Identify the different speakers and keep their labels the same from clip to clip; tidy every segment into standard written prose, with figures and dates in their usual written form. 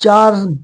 Speaker 1: 4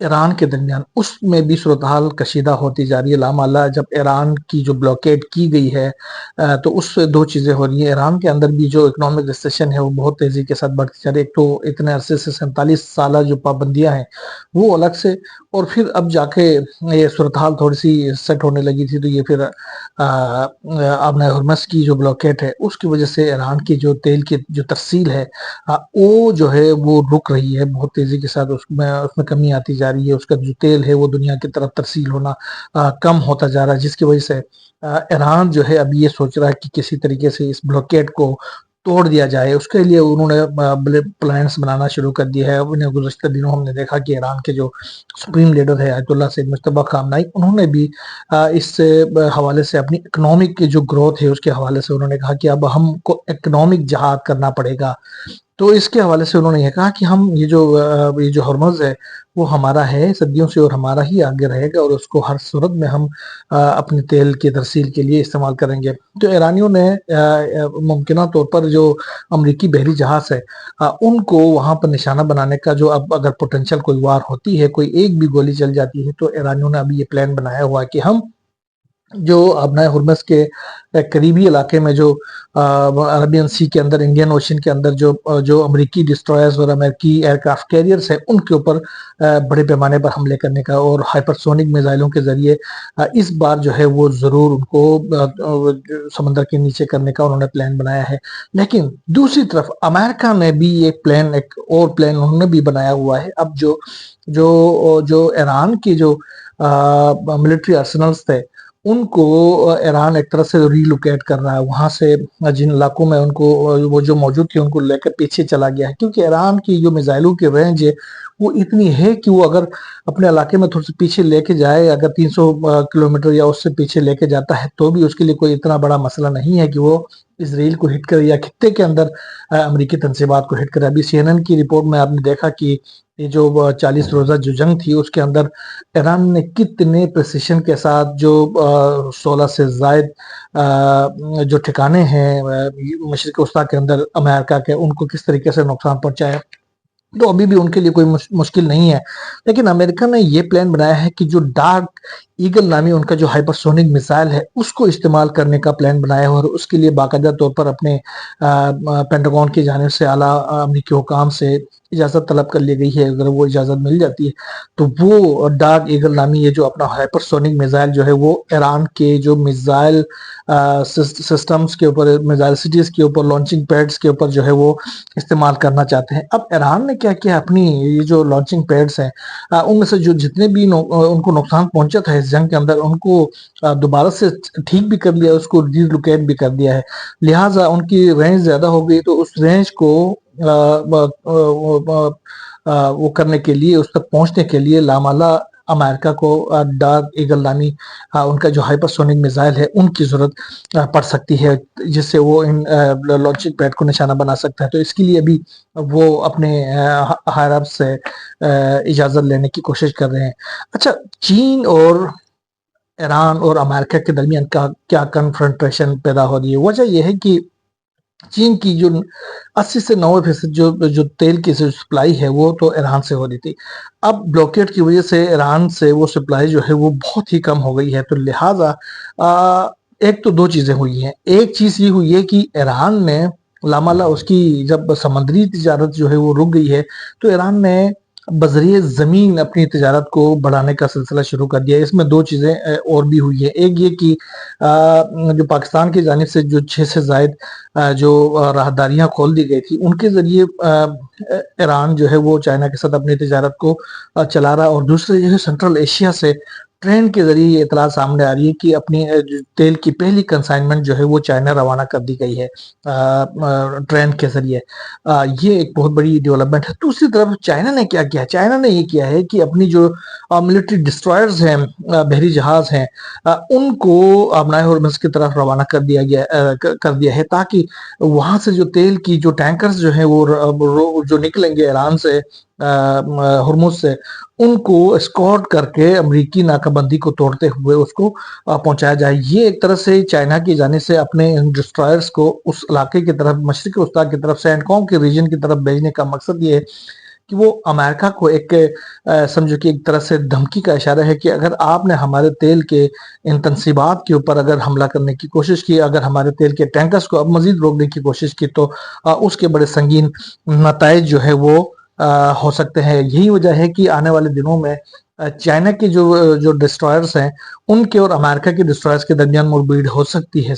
Speaker 1: ایران کے درمیان، اس میں بھی صورتحال کشیدہ ہوتی جا رہی ہے لامعلہ۔ جب ایران کی جو بلاکیڈ کی گئی ہے تو اس سے دو چیزیں ہو رہی ہیں۔ ایران کے اندر بھی جو اکنامک ریسیشن ہے وہ بہت تیزی کے ساتھ بڑھتی جا رہی ہے۔ ایک تو اتنے عرصے سے 47 سالہ جو پابندیاں ہیں وہ الگ سے، اور پھر اب جا کے یہ صورتحال تھوڑی سی سیٹ ہونے لگی تھی، تو یہ پھر آبنۂ ہرمز کی جو بلاکیڈ ہے اس کی وجہ سے ایران کی جو تیل کی جو ترسیل ہے وہ جو ہے وہ رک رہی ہے بہت تیزی کے ساتھ۔ اس میں کمی آتی جا رہی ہے، اس کا جو تیل ہے وہ دنیا کی طرف ترسیل ہونا کم ہوتا جا رہا ہے، جس کی وجہ سے ایران جو ہے اب یہ سوچ رہا ہے کہ کسی طریقے سے اس بلاکیڈ کو توڑ دیا جائے۔ اس کے لیے انہوں نے پلانس بنانا شروع کر دیا ہے۔ انہیں گزشتہ دنوں ہم نے دیکھا کہ ایران کے جو سپریم لیڈر ہے آیت اللہ سید مجتبیٰ خامنائی، انہوں نے بھی اس حوالے سے اپنی اکنامک کی جو گروتھ ہے اس کے حوالے سے انہوں نے کہا کہ اب ہم کو اکنامک جہاد کرنا پڑے گا۔ تو اس کے حوالے سے انہوں نے یہ کہا کہ ہم یہ جو ہرمز ہے وہ ہمارا ہے صدیوں سے، اور ہمارا ہی آگے رہے گا، اور اس کو ہر صورت میں ہم اپنے تیل کی ترسیل کے لیے استعمال کریں گے۔ تو ایرانیوں نے ممکنہ طور پر جو امریکی بحری جہاز ہے ان کو وہاں پر نشانہ بنانے کا جو اب اگر پوٹینشیل کوئی وار ہوتی ہے، کوئی ایک بھی گولی چل جاتی ہے، تو ایرانیوں نے ابھی یہ پلان بنایا ہوا ہے کہ ہم جو آبنائے ہرمز کے قریبی علاقے میں جو عربین سی کے اندر، انڈین اوشن کے اندر جو امریکی ڈسٹرائرز اور امریکی ایئرکرافٹ کیریئرز ہیں ان کے اوپر بڑے پیمانے پر حملے کرنے کا، اور ہائپرسونک میزائلوں کے ذریعے اس بار جو ہے وہ ضرور ان کو سمندر کے نیچے کرنے کا انہوں نے پلان بنایا ہے۔ لیکن دوسری طرف امریکہ نے بھی ایک اور پلان انہوں نے بھی بنایا ہوا ہے۔ اب جو ایران کی جو ملٹری آرسنلز تھے ان کو ایران ایک طرح سے ریلوکیٹ کر رہا ہے، وہاں سے جن علاقوں میں ان کو وہ جو موجود تھے ان کو لے کر پیچھے چلا گیا ہے، کیونکہ ایران کی جو میزائلوں کی رینج ہے وہ اتنی ہے کہ وہ اگر اپنے علاقے میں تھوڑا سا پیچھے لے کے جائے، اگر 300 کلومیٹر یا اس سے پیچھے لے کے جاتا ہے تو بھی اس کے لیے کوئی اتنا بڑا مسئلہ نہیں ہے کہ وہ اسرائیل کو ہٹ کرے یا خطے کے اندر امریکی تنصیبات کو ہٹ کرے۔ ابھی سی این این کی رپورٹ میں آپ نے دیکھا کہ یہ جو 40 روزہ جو جنگ تھی اس کے اندر ایران نے کتنے پریسیشن کے ساتھ جو 16 سے زائد جو ٹھکانے ہیں مشرق وسطیٰ کے اندر امریکہ کے، ان کو کس طریقے سے نقصان پہنچایا۔ تو ابھی بھی ان کے لیے کوئی مشکل نہیں ہے، لیکن امریکہ نے یہ پلان بنایا ہے کہ جو ڈارک ایگل نامی ان کا جو ہائپرسونک میزائل ہے اس کو استعمال کرنے کا پلان بنایا ہے، اور اس کے لیے باقاعدہ طور پر اپنے پینٹاگون کی جانب سے اعلیٰ امریکی حکام سے اجازت طلب کر لی گئی ہے۔ اگر وہ اجازت مل جاتی ہے تو وہ ڈارک ایگل نامی یہ جو اپنا ہائپرسونک میزائل جو ہے وہ ایران کے جو میزائل سسٹمز کے اوپر، میزائل سٹیز کے اوپر، لانچنگ پیڈز کے اوپر جو ہے وہ استعمال کرنا چاہتے ہیں۔ اب ایران نے کیا کیا، اپنی یہ جو لانچنگ پیڈز ہیں ان میں سے جو جتنے بھی ان کو نقصان پہنچا تھا اس جنگ کے اندر ان کو دوبارہ سے ٹھیک بھی کر لیا، اس کو ری لوکیٹ بھی کر دیا ہے، لہٰذا ان کی رینج زیادہ ہو گئی، تو اس رینج کو وہ کرنے کے لیے، اس تک پہنچنے کے لیے لامعلہ امریکہ کو ڈارک ایگل نامی ان کا جو ہائپرسونک میزائل ہے ان کی ضرورت پڑ سکتی ہے، جس سے وہ ان لانچنگ پیڈ کو نشانہ بنا سکتا ہے۔ تو اس کے لیے ابھی وہ اپنے ہائر اپ سے اجازت لینے کی کوشش کر رہے ہیں۔ اچھا، چین اور ایران اور امریکہ کے درمیان کیا کنفرنٹریشن پیدا ہو رہی ہے؟ وجہ یہ ہے کہ چین کی جو 80 سے 90% جو تیل کی سپلائی ہے وہ تو ایران سے ہو رہی تھی، اب بلاکیڈ کی وجہ سے ایران سے وہ سپلائی جو ہے وہ بہت ہی کم ہو گئی ہے، تو لہٰذا ایک تو دو چیزیں ہوئی ہیں۔ ایک چیز یہ ہوئی ہے کہ ایران نے لامعلہ اس کی جب سمندری تجارت جو ہے وہ رک گئی ہے تو ایران نے بذریعہ زمین اپنی تجارت کو بڑھانے کا سلسلہ شروع کر دیا۔ اس میں دو چیزیں اور بھی ہوئی ہیں۔ ایک یہ کہ جو پاکستان کی جانب سے جو 6 سے زائد جو راہداریاں کھول دی گئی تھی ان کے ذریعے ایران جو ہے وہ چائنا کے ساتھ اپنی تجارت کو چلا رہا، اور دوسرے جو ہے سینٹرل ایشیا سے ٹرین کے ذریعے یہ اطلاع سامنے آ رہی ہے کہ اپنی تیل کی پہلی کنسائنمنٹ جو ہے وہ چائنا روانہ کر دی گئی ہے ٹرین کے ذریعے۔ یہ ایک بہت بڑی ڈیولپمنٹ ہے۔ دوسری طرف چائنا نے کیا کیا ہے؟ چائنا نے یہ کیا ہے کہ اپنی جو ملٹری ڈسٹرائرز ہیں، بحری جہاز ہیں، ان کو آبنائے ہرمز کی طرف روانہ کر دیا ہے، تاکہ وہاں سے جو تیل کی جو ٹینکرز جو ہیں وہ جو نکلیں گے ایران سے، ہرمز سے، ان کو اسکورٹ کر کے امریکی ناکہ بندی کو توڑتے ہوئے اس کو پہنچایا جائے۔ یہ ایک طرح سے چائنا کی جانب سے اپنے ڈسٹرائرز کو اس علاقے کی طرف، مشرق وسطیٰ کی طرف، سینڈ کانگ کے ریجن کی طرف بھیجنے کا مقصد یہ ہے کہ وہ امریکہ کو ایک سمجھو کہ ایک طرح سے دھمکی کا اشارہ ہے کہ اگر آپ نے ہمارے تیل کے ان تنصیبات کے اوپر اگر حملہ کرنے کی کوشش کی، اگر ہمارے تیل کے ٹینکرز کو اب مزید روکنے کی کوشش کی، تو اس کے بڑے سنگین نتائج جو ہے وہ ہو سکتے ہیں۔ یہی وجہ ہے کہ آنے والے دنوں میں چائنا کے جو ڈسٹرائرز ہیں ان کے اور امریکہ کے ڈسٹرائرز کے درمیان مڑبیڑ ہو سکتی ہے،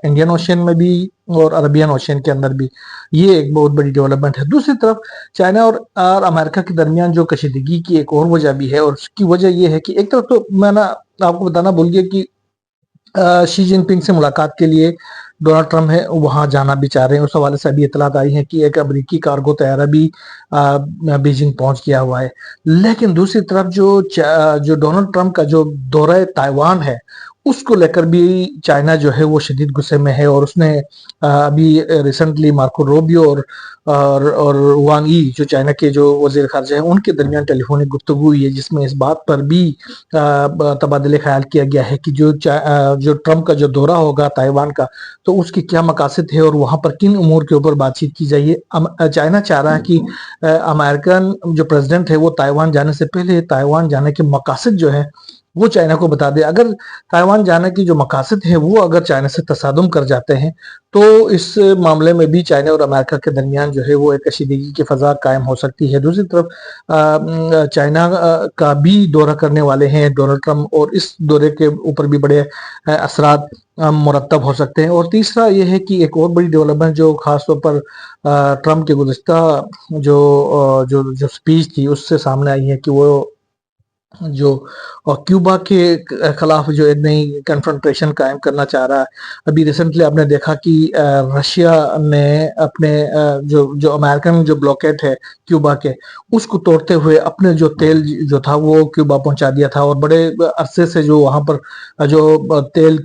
Speaker 1: انڈین اوشین میں بھی اور عربین اوشین کے اندر بھی۔ یہ ایک بہت بڑی ڈیولپمنٹ ہے۔ دوسری طرف چائنا اور امریکہ کے درمیان جو کشیدگی کی ایک اور وجہ بھی ہے، اور اس کی وجہ یہ ہے کہ ایک طرف تو میں آپ کو بتانا بھول گیا کہ شی جن پنگ سے ملاقات کے لیے ڈونلڈ ٹرمپ ہے وہاں جانا بھی چاہ رہے ہیں۔ اس حوالے سے ابھی اطلاعات آئی ہیں کہ ایک امریکی کارگو طیارہ بھی بیجنگ پہنچ گیا ہوا ہے۔ لیکن دوسری طرف جو ڈونلڈ ٹرمپ کا جو دورہ تائیوان ہے اس کو لے کر بھی چائنا جو ہے وہ شدید غصے میں ہے، اور اس نے ابھی ریسنٹلی مارکو روبیو اور وانگ ای جو چائنا کے جو وزیر خارجہ ہیں ان کے درمیان ٹیلی فونک گفتگو ہوئی ہے، جس میں اس بات پر بھی تبادلہ خیال کیا گیا ہے کہ جو ٹرمپ کا جو دورہ ہوگا تائیوان کا تو اس کی کیا مقاصد ہے اور وہاں پر کن امور کے اوپر بات چیت کی جائے۔ چائنا چاہ رہا ہے کہ امریکن جو پریزیڈنٹ ہے وہ تائیوان جانے سے پہلے تائیوان جانے کے مقاصد جو ہے وہ چائنا کو بتا دے۔ اگر تائیوان جانے کی جو مقاصد ہیں وہ اگر چائنا سے تصادم کر جاتے ہیں تو اس معاملے میں بھی چائنا اور امریکہ کے درمیان جو ہے وہ ایک کشیدگی کی فضا قائم ہو سکتی ہے۔ دوسری طرف چائنا کا بھی دورہ کرنے والے ہیں ڈونلڈ ٹرمپ، اور اس دورے کے اوپر بھی بڑے اثرات مرتب ہو سکتے ہیں۔ اور تیسرا یہ ہے کہ ایک اور بڑی ڈیولپمنٹ جو خاص طور پر ٹرمپ کے گزشتہ جو سپیچ تھی اس سے سامنے آئی ہے کہ وہ جو کیوبا کے خلاف جو ایک نئی کنفرنٹریشن قائم کرنا چاہ رہا ہے۔ ابھی ریسنٹلی آپ نے دیکھا کہ رشیا نے اپنے جو امریکن جو بلاکیٹ ہے کیوبا کے اس کو توڑتے ہوئے اپنے جو تیل جو تھا وہ کیوبا پہنچا دیا تھا، اور بڑے عرصے سے جو وہاں پر جو تیل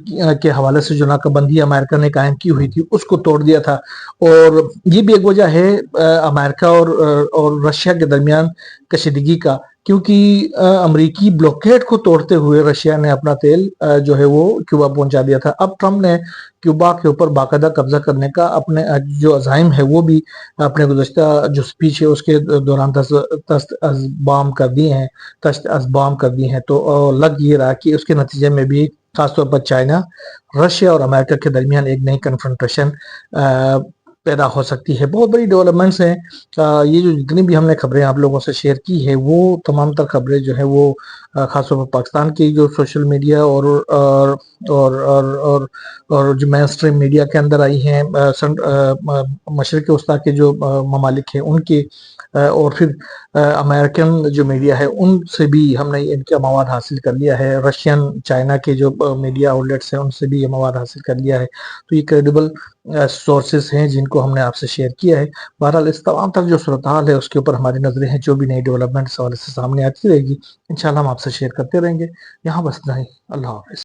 Speaker 1: کے حوالے سے جو ناکہ بندی امریکہ نے قائم کی ہوئی تھی اس کو توڑ دیا تھا۔ اور یہ بھی ایک وجہ ہے امریکہ اور رشیا کے درمیان کشیدگی کا، کیونکہ امریکی بلاکیٹ کو توڑتے ہوئے رشیا نے اپنا تیل جو ہے وہ کیوبا پہنچا دیا تھا۔ اب ٹرمپ نے کیوبا کے اوپر باقاعدہ قبضہ کرنے کا اپنے جو عزائم ہے وہ بھی اپنے گزشتہ جو سپیچ ہے اس کے دوران تشت اسبام کر دی ہیں، تو لگ یہ رہا کہ اس کے نتیجے میں بھی خاص طور پر چائنا، رشیا اور امریکہ کے درمیان ایک نئی کنفرنٹریشن پیدا ہو سکتی ہے۔ بہت بڑی ڈیولپمنٹس ہیں۔ یہ جو جتنی بھی ہم نے خبریں آپ لوگوں سے شیئر کی ہے وہ تمام تر خبریں جو ہے وہ خاص طور پر پاکستان کی جو سوشل میڈیا اور جو مین اسٹریم میڈیا کے اندر آئی ہیں، مشرق وسطیٰ کے جو ممالک ہیں ان کے، اور پھر امریکن جو میڈیا ہے ان سے بھی ہم نے ان کا مواد حاصل کر لیا ہے، رشین چائنا کے جو میڈیا آؤٹلیٹس ہیں ان سے بھی یہ مواد حاصل کر لیا ہے۔ تو یہ کریڈیبل سورسز ہیں جن کو ہم نے آپ سے شیئر کیا ہے۔ بہرحال اس تمام تر جو صورتحال ہے اس کے اوپر ہماری نظریں ہیں، جو بھی نئی ڈیولپمنٹ اس حوالے سے سامنے آتی رہے گی انشاءاللہ ہم آپ سے شیئر کرتے رہیں گے۔ یہاں بس اتنا ہی، اللہ حافظ۔